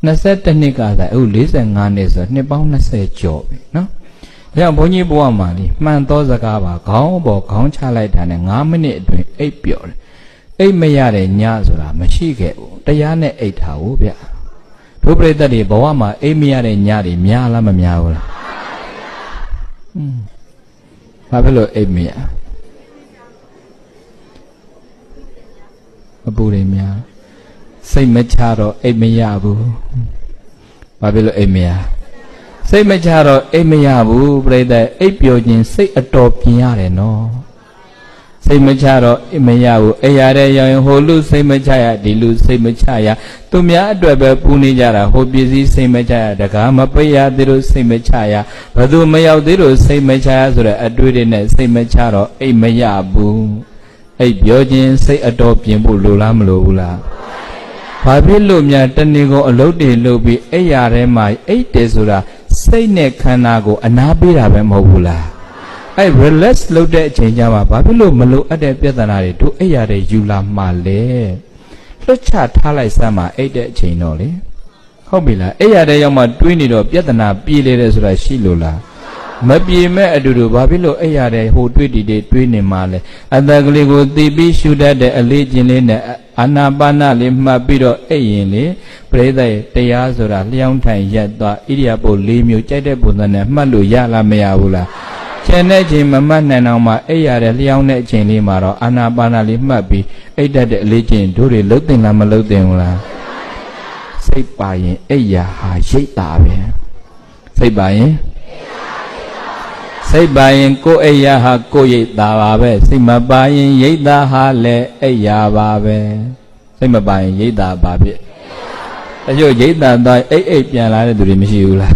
21နှစ်ကသာအခု45နှစ်ဆိုနှစ်ပေါင်း20ကျော်ပြီနော်။ဒါကြောင့်ဘုန်းကြီးဘုရားမှာလေမှန်သောစကားပါခေါင်းပေါ်ခေါင်းချလိုက်တာနဲ့9မိနစ်အတွင်းအိပ်ပျော်တယ်။အိပ်မရတဲ့ညဆိုတာမရှိခဲ့ဘူး။တရားနဲ့အိပ်တာဟုတ်ဗျ။ဒုပရိသတ်တွေဘဝမှာအိပ်မရတဲ့ညတွေများလားမများဘူးလား။ဘာဖြစ်လို့အိပ်မရမပူတွေများစိတ်မချတော့အိပ်မရဘူးဘာဖြစ်လို့အိပ်မရစိတ်မချတော့အိပ်မရဘူးပြိတ္တအိပ်ပျော်ခြင်းစိတ်အတော်ပြင်ရတယ်နော်စိတ်မချတော့အိပ်မရဘူးအိပ်ရတဲ့ရောင်ဟိုလူစိတ်မချရဒီလူစိတ်မချရသူများအတွက်ပဲပူနေကြတာဟိုပစ္စည်းစိတ်မချရတကားမပိတ်ရသေးလို့စိတ်မချရဘသူမရောက်သေးလို့စိတ်မချရဆိုတဲ့အတွေ့အကြုံနဲ့စိတ်မချတော့အိပ်မရဘူးအိပ်ပျော်ခြင်းစိတ်အတော်ပြင်ဖို့လိုလားမလိုဘူးလားဘာဖြစ်လို့များတဏှိကိုအလုပ်တွေလုပ်ပြီးအိပ်ရထဲမှာအိပ်တယ်ဆိုတာစိတ်နဲ့ခန္ဓာကိုအနာပေးတာပဲမဟုတ်ဘူးလားအဲ့ relax လုပ်တဲ့အချိန်ကျမှဘာဖြစ်လို့မလိုအပ်တဲ့ပြဿနာတွေတို့အိပ်ရတဲ့ယူလာမှလဲလွတ်ချထားလိုက်စမ်းမှအိပ်တဲ့အချိန်တော့လေဟုတ်ပြီလားအိပ်ရတဲ့ရောက်မှတွေးနေတော့ပြဿနာပြေးလေတယ်ဆိုတာရှိလို့လားမပြေမဲ့အတူတူဘာဖြစ်လို့အိပ်ရတဲ့ဟိုတွေးတည်တွေးနေမှလဲအတ္တကလေးကိုသိပြီးရှုတတ်တဲ့အလေးကျင့်လေးနဲ့အာနာပါနလေးမှတ်ပြီးတော့အိပ်ရင်လေပရိသတ်တရားဆိုတာလျှောင်းထိုင်ရက်သွားဣရိယာပု၄မျိုးကြိုက်တဲ့ပုံစံနဲ့မှတ်လို့ရလားမရဘူးလားကျန်တဲ့ချိန်မမှတ်နိုင်တော့မှအိပ်ရတဲ့လျှောင်းတဲ့အချိန်လေးမှာတော့အာနာပါနလေးမှတ်ပြီးအိပ်တတ်တဲ့အလေးကျင့်တို့တွေလှုပ်တင်လားမလှုပ်တင်ဘူးလားစိတ်ပါရင်အိပ်ရဟာရိတ်တာပဲစိတ်ပါရင်စိတ်ပါရင်ကိုယ်အိယာဟာကိုယ်ရိတ်တာပါပဲစိတ်မပါရင်ရိတ်တာဟာလည်းအိယာပါပဲစိတ်မပါရင်ရိတ်တာပါဖြစ်တချို့ရိတ်တာတော့အိတ်ပြန်လာတဲ့သူတွေမရှိဘူးလား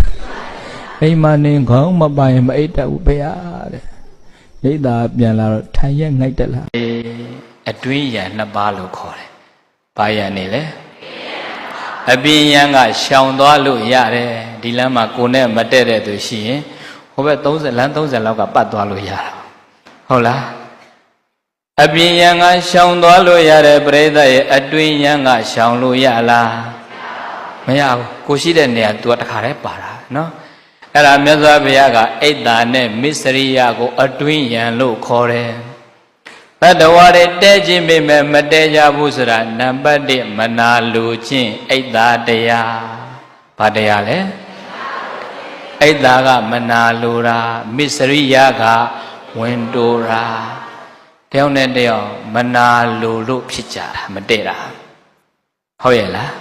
အိမ်မနေခေါင်းမပါရင်မအိတ်တတ်ဘူးဖေဟာတဲ့ရိတ်တာပြန်လာတော့ထိုင်ရက်ငိုက်တက်လာအတွင်းရံနှစ်ပါးလို့ခေါ်တယ်ဘာရံနေလဲအပြင်ရံကရှောင်သွားလို့ရတယ်ဒီလမ်းမှာကိုယ်နဲ့မတည့်တဲ့သူရှိရင်ဟိုဘက်30လမ်း30လောက်ကပတ်သွားလို့ရတာဟုတ်လားအပြင်ရံကရှောင်သွားလို့ရတဲ့ပရိသတ်ရဲ့အတွင်းရံကရှောင်လို့ရလားမရဘူးကိုရှိတဲ့နေရာ तू တခါတည်းပါတာနော်အဲ့ဒါမြတ်စွာဘုရားကအိတ်တာနဲ့မစ္စရိယကိုအတွင်းရံလို့ခေါ်တယ်တတ္တဝါတွေတဲခြင်းပေမဲ့မတဲကြဘူးဆိုတာနံပါတ်1မနာလိုခြင်းအိတ်တာတရားဘာတရားလဲအိတ်တာကမနာလိုတာမစ္စရိယကဝင်တိုးတာတယောက်နဲ့တယောက်မနာလိုလို့ဖြစ်ကြတာမတည့်တာဟုတ်ရဲ့လား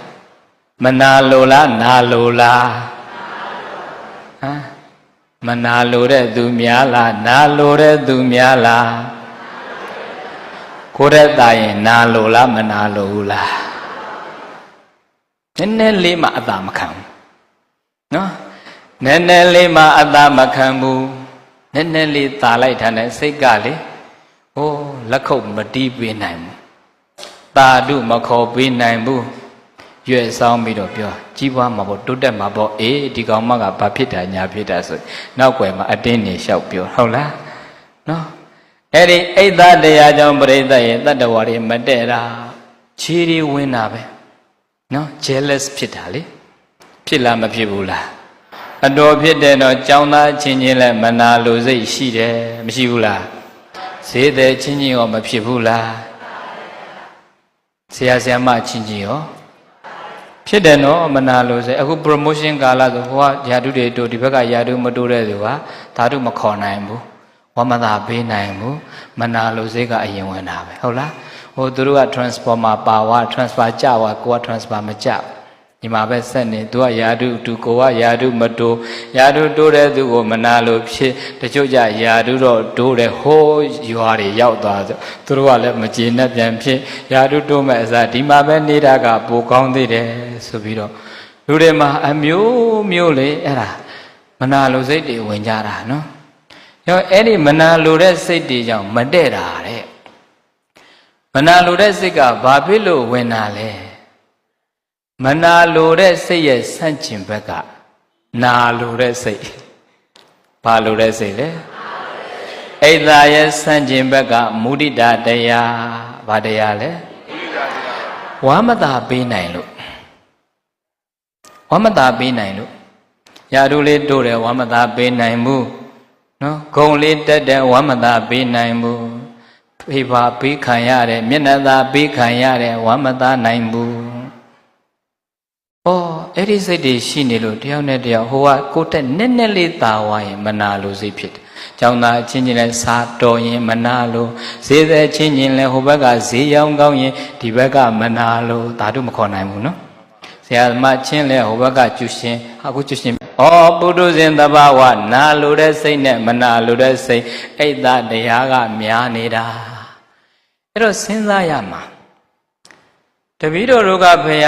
မနာလိုလားနာလိုလားဟမ်မနာလိုတဲ့သူများလားနာလိုတဲ့သူများလားကိုယ်တဲ့တာရင်နာလိုလားမနာလိုဘူးလားနည်းနည်းလေးမှအသာမခံဘူးနော်နည်းနည်းလေးမှအသာမခံဘူးနည်းနည်းလေးသာလိုက်တာနဲ့စိတ်ကလေဟိုလက်ခုပ်မတီးပေးနိုင်ဘူးတာဓုမခေါ်ပေးနိုင်ဘူးရွယ်ဆောင်ပြီးတော့ပြောကြီးပွားမှာပေါ့တိုးတက်မှာပေါ့အေးဒီကောင်မကဘာဖြစ်တာညာဖြစ်တာဆိုနောက်ွယ်မှာအတင်းနေလျှောက်ပြောဟုတ်လားနော်အဲ့ဒီအိတ်သားတရားကြောင့်ပရိသတ်ရဲ့တတ္တဝါတွေမတည့်တာခြေတွေဝင်တာပဲနော် jealous ဖြစ်တာလေဖြစ်လားမဖြစ်ဘူးလားအတော်ဖြစ်တဲ့တော့ကြောင်းသားချင်းချင်းလည်းမနာလိုစိတ်ရှိတယ်မရှိဘူးလားဈေးသည်ချင်းချင်းရောမဖြစ်ဘူးလားဆရာဆရာမချင်းချင်းရောဖြစ်တယ်နော်မနာလိုစိတ်အခု promotion ကာလဆိုဟိုကယာတုတွေတို့ဒီဘက်ကယာတုမတိုးတဲ့သူကဓာတုမခေါ်နိုင်ဘူးဝမသာပေးနိုင်ဘူးမနာလိုစိတ်ကအရင်ဝင်တာပဲဟုတ်လားဟိုသူတို့က transformer power transfer ကြွားကိုက transfer မကြဒီမှာပဲဆက်နေသူကယာတုသူကိုကယာတုမတိုးယာတုတိုးတဲ့သူကိုမနာလို့ဖြစ်တချို့ကြယာတုတော့တိုးတယ်ဟိုးရွာတွေရောက်သွားဆိုသူတို့ကလည်းမကျေနပ်ပြန်ဖြစ်ယာတုတိုးမဲ့အစားဒီမှာပဲနေတာကပိုကောင်းသေးတယ်ဆိုပြီးတော့လူတွေမှာအမျိုးမျိုးလေအဲ့ဒါမနာလို့စိတ်တွေဝင်ကြတာနော်ရောအဲ့ဒီမနာလိုတဲ့စိတ်တွေကြောင့်မတည့်တာတဲ့မနာလိုတဲ့စိတ်ကဘာဖြစ်လို့ဝင်တာလဲမနာလိုတဲ့စိတ်ရဲ့ဆန့်ကျင်ဘက်ကနာလိုတဲ့စိတ်ဘာလိုတဲ့စိတ်လဲအိတ်သာရဲ့ဆန့်ကျင်ဘက်ကမုဒိတာတရားဘာတရားလဲဝါမသာပေးနိုင်လို့ ဝမ်းမသာပေးနိုင်လို့ရာထူးလေးတိုးတယ်ဝမ်းမသာပေးနိုင်ဘူးနော်ဂုံလေးတက်တယ်ဝမ်းမသာပေးနိုင်ဘူးဖေးပါပေးခံရတယ်မျက်နှာသာပေးခံရတယ်ဝမ်းမသာနိုင်ဘူးအဲ့ဒီစိတ်တွေရှိနေလို့တယောက်နဲ့တယောက်ဟိုကကိုယ်တက်နက်နက်လေးသာဝါရင်မနာလို့စိတ်ဖြစ်တယ်။ကျောင်းသားအချင်းချင်းလဲစာတော်ရင်မနာလို့ဈေးသက်ချင်းချင်းလဲဟိုဘက်ကဈေးရောင်းကောင်းရင်ဒီဘက်ကမနာလို့ဓာတုမခေါ်နိုင်ဘူးနော်။ဆရာသမားချင်းလဲဟိုဘက်ကကျူရှင်အခုကျူရှင်ပုထုဇဉ်သဘာဝနာလိုတဲ့စိတ်နဲ့မနာလိုတဲ့စိတ်အိတ်သားတရားကများနေတာ။အဲ့တော့စဉ်းစားရမှာတပည့်တော်တို့ကဖေရ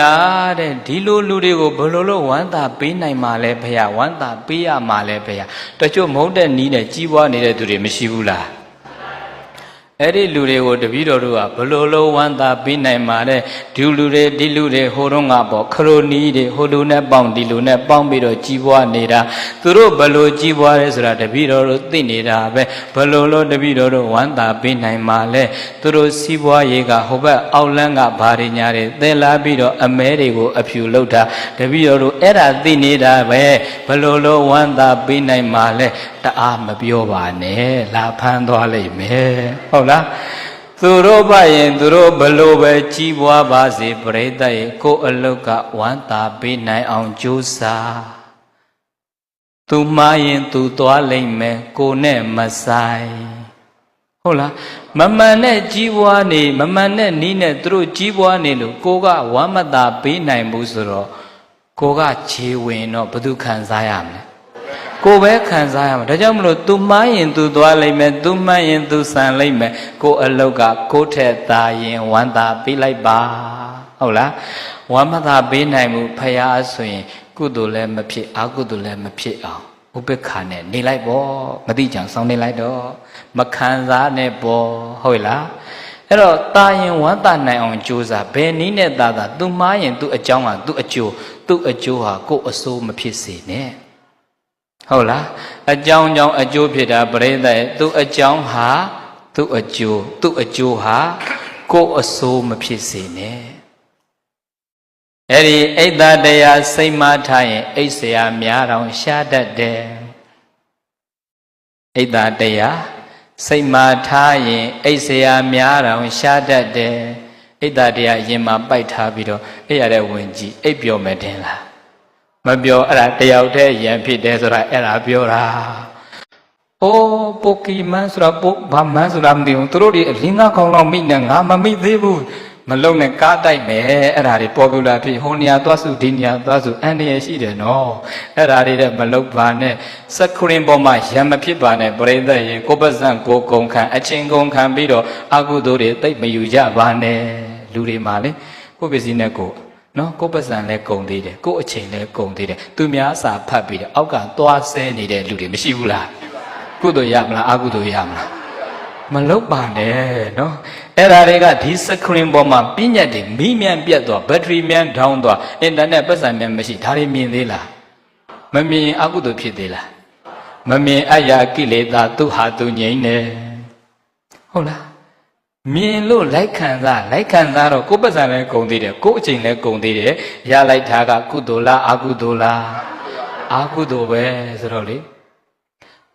တဲ့ဒီလိုလူတွေကိုဘယ်လိုလုပ်ဝမ်းသာပေးနိုင်မှာလဲဖေရဝမ်းသာပေးရမှာလဲဖေရတချို့မဟုတ်တဲ့နီးနဲ့ကြီးပွားနေတဲ့သူတွေမရှိဘူးလားအဲ့ဒီလူတွေကိုတပည့်တော်တို့ကဘယ်လိုလုပ်ဝမ်းသာပေးနိုင်မှာလဲဒီလူတွေဟိုတော့ငါပေါ့ခရိုနီးတွေဟိုလူနဲ့ပေါင်းဒီလူနဲ့ပေါင်းပြီးတော့ကြီးပွားနေတာသူတို့ဘယ်လိုကြီးပွားလဲဆိုတာတပည့်တော်တို့သိနေတာပဲဘယ်လိုလုပ်တပည့်တော်တို့ဝမ်းသာပေးနိုင်မှာလဲသူတို့စီးပွားရေးကဟိုဘက်အောက်လန်းကဘာတွေညာတွေသဲလာပြီးတော့အမဲတွေကိုအဖြူလောက်တာတပည့်တော်တို့အဲ့ဒါသိနေတာပဲဘယ်လိုလုပ်ဝမ်းသာပေးနိုင်မှာလဲတအားမပြောပါနဲ့လာဖမ်းသွားလိမ့်မယ်ဟုတ်လားသူတို့ပါရင်သူတို့ဘလို့ပဲကြီးပွားပါစေပရိသတ်ရဲ့ကိုယ်အလုတ်ကဝမ်းသာပေးနိုင်အောင်ကြိုးစားသူမှားရင်သူသွားလိမ့်မယ်ကိုနဲ့မဆိုင်ဟုတ်လားမမှန်နဲ့ကြီးပွားနေမမှန်နဲ့နီးနဲ့သူတို့ကြီးပွားနေလို့ကိုကဝမ်းမသာပေးနိုင်ဘူးဆိုတော့ကိုကခြေဝင်တော့ဘယ်သူခံစားရမလဲကိုပဲခံစားရမှာဒါကြောင့်မလို့ तू မှားရင် तू သွားလိမ့်မယ် तू မှန်ရင် तू ဆန်လိမ့်မယ်ကိုအလုတ်ကကိုထက်သာရင်ဝမ်းသာပေးလိုက်ပါဟုတ်လားဝမ်းမသာပေးနိုင်မှုဖရာဆိုရင်ကုသိုလ်လည်းမဖြစ်အကုသိုလ်လည်းမဖြစ်အောင်ဥပိ္ပခာနဲ့နေလိုက်ပေါ့မတိကြံဆောင်းနေလိုက်တော့မခံစားနဲ့ပေါ့ဟုတ်လားအဲ့တော့တာရင်ဝမ်းသာနိုင်အောင်ကြိုးစားဘယ်နည်းနဲ့သာ तू မှားရင် तू အကြောင်းက तू အကျိုး तू အကျိုးဟာကိုအဆိုးမဖြစ်စေနဲ့ဟုတ်လားအကြောင်းကြောင့်အကျိုးဖြစ်တာပရိသတ်သူ့အကြောင်းဟာသူ့အကျိုးဟာကိုယ်အဆိုးမဖြစ်စေနဲ့အဲ့ဒီအိတ်သာတရားစိတ်မထားရင်အိတ်เสียများတောင်ရှားတတ်တယ်အိတ်သာတရားစိတ်မထားရင်အိတ်เสียများတောင်ရှားတတ်တယ်အိတ်သာတရားရင်မှာပိုက်ထားပြီးတော့အဲ့ရတဲ့ဝင်ကြည့်အိတ်ပြောမယ်တင်လားမပြောအဲ့ဒါတယောက်တည်းရံဖြစ်တယ်ဆိုတာအဲ့ဒါပြောတာအိုးပိုကီမန်ဆိုတာဘာမန်ဆိုတာမသိဘူးသူတို့ဒီအလင်းသားကောင်းတော့မိနဲ့ငါမမိသေးဘူးမလုံနဲ့ကားတိုက်မယ်အဲ့ဒါတွေပေါ်ပြလာဖြစ်ဟိုနေရာသွားစုဒီနေရာသွားစုအန်တရရှိတယ်နော်အဲ့ဒါတွေတဲ့မလုံပါနဲ့စက်ခရင်ပေါ်မှာရံမဖြစ်ပါနဲ့ပရိသတ်ရေကိုပဇံကိုကုံခံအချင်းကုံခံပြီးတော့အကုသိုလ်တွေသိမ့်မယူကြပါနဲ့လူတွေမှာလေကိုပစ္စည်းနဲ့ကိုနော်ကိုပတ်စံလဲကုန်သေးတယ်ကိုအချိန်လဲကုန်သေးတယ်သူများစာဖတ်ပြီးတယ်အောက်ကသွားဆဲနေတဲ့လူတွေမရှိဘူးလားကုသိုလ်ရမလားအကုသိုလ်ရမလားမလုပ်ပါနဲ့နော်အဲ့ဒါတွေကဒီစခရင်ပေါ်မှာပြည့်ညတ်တွေမီးမြန်ပြတ်သွားဘက်ထရီမြန်ဒေါင်းသွားအင်တာနက်ပတ်စံမြန်မရှိဒါတွေမြင်သေးလားမမြင်အကုသိုလ်ဖြစ်သေးလားမမြင်အရာကိလေသာသူဟာသူငြိမ့်နေဟုတ်လားမြင်လို့လိုက်ခံစားတော့ကိုယ်ပတ်စံလည်းကုန်သေးတယ်ကိုယ်အချိန်လည်းကုန်သေးတယ်ရလိုက်တာကကုသိုလ်လားအကုသိုလ်လားအကုသိုလ်ပဲဆိုတော့လေ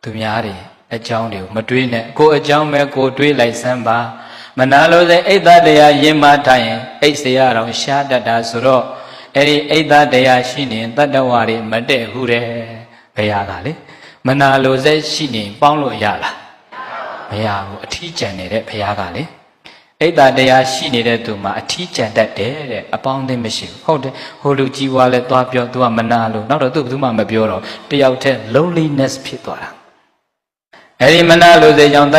သူများတွေအကြောင်းတွေကိုမတွေးနဲ့ကိုယ်အကြောင်းပဲကိုယ်တွေးလိုက်စမ်းပါမနာလို့စေအိတ်သားတရားရင်မထားရင်အိတ်เสียတော့ရှားတတ်တာဆိုတော့အဲ့ဒီအိတ်သားတရားရှိနေတတ္တဝါတွေမတည့်ဘူးတဲ့ဘယ်ရတာလေမနာလို့စေရှိနေပေါင်းလို့ရလားမရဘူးအထီးကျန်နေတဲ့ဘုရားကလေအိတ်သာတရားရှိနေတဲ့သူမှာအထီးကျန်တတ်တယ်တဲ့အပေါင်းအသင်းမရှိဘူးဟုတ်တယ်ဟိုလူကြီးွားလဲသွားပြောသူကမနာလို့နောက်တော့သူဘယ်သူမှမပြောတော့တယောက်တည်း loneliness ဖြစ်သွားတာအဲ့ဒီမနာလို့စေကြောင့်